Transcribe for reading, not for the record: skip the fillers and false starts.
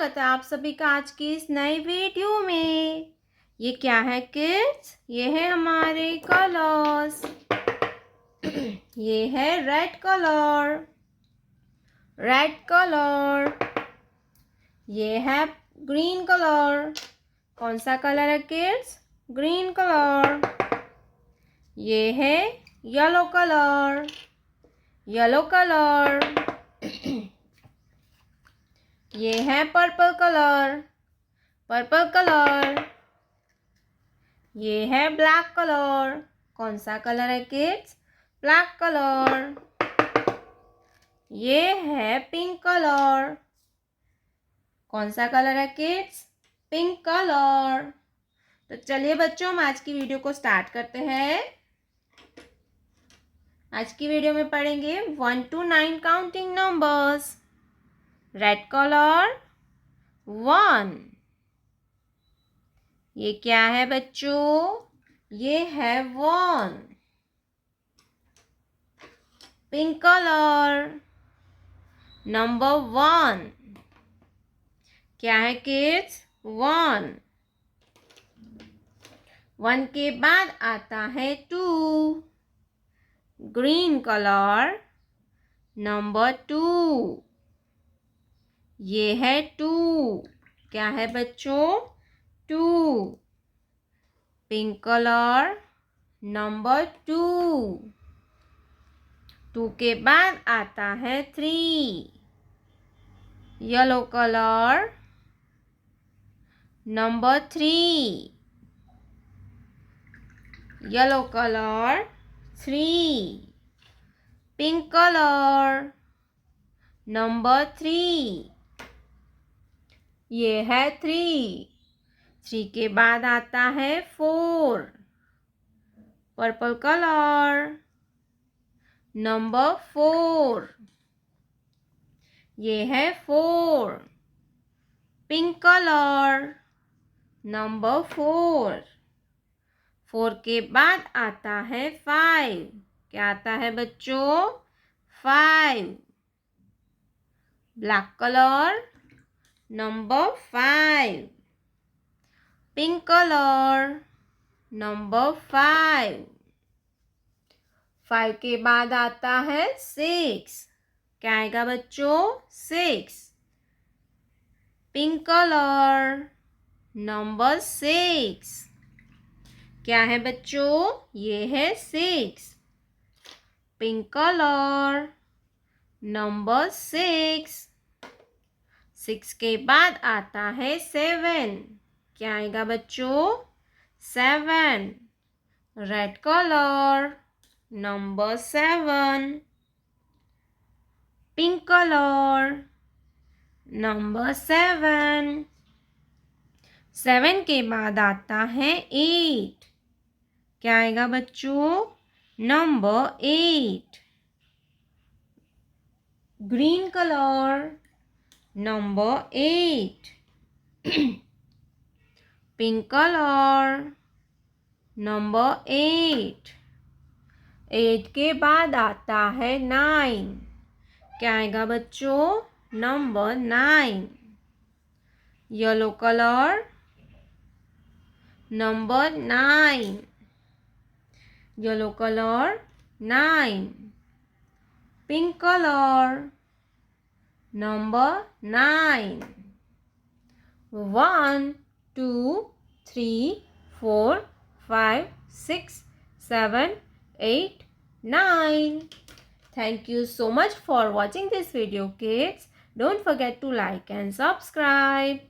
स्वागत है आप सभी का आज की इस नए वीडियो में। ये क्या है किड्स? ये है हमारे कलर्स। ये है रेड कलर, रेड कलर। ये है ग्रीन कलर। कौन सा कलर है किड्स? Green colour. ये है येलो कलर, येलो कलर। ये है पर्पल कलर, पर्पल कलर। ये है ब्लैक कलर। कौन सा कलर है किड्स? Black colour. ये है पिंक कलर। कौन सा कलर है किड्स? Pink colour. तो चलिए बच्चों, हम आज की वीडियो को स्टार्ट करते हैं। आज की वीडियो में पढ़ेंगे 1 to 9 counting numbers. Red colour 1। ये क्या है बच्चों? ये है 1। Pink colour number 1। क्या है किड्स? 1। 1 के बाद आता है 2। Green colour number 2। ये है 2। क्या है बच्चों? 2। Pink colour number 2। 2 के बाद आता है 3। Yellow colour number 3। Yellow colour 3। Pink colour number 3। ये है 3। 3 के बाद आता है 4। Purple colour number 4। ये है 4। Pink colour number 4। 4 के बाद आता है 5। क्या आता है बच्चों? 5। Black colour number 5। Pink colour number 5। 5 के बाद आता है 6। क्या आएगा बच्चों? 6। Pink colour number 6। क्या है बच्चों? ये है 6। Pink colour number 6। 6 के बाद आता है 7। क्या आएगा बच्चों? 7। Red colour number 7। Pink colour number 7। 7 के बाद आता है 8। क्या आएगा बच्चों? Number 8। Green colour number 8। Pink colour number 8। 8 के बाद आता है 9। क्या आएगा बच्चों? Number 9। Yellow colour number 9। Yellow colour 9। Pink colour number 9। 1 2 3 4 5 6 7 8 9. Thank you so much for watching this video kids. Don't forget to like and subscribe.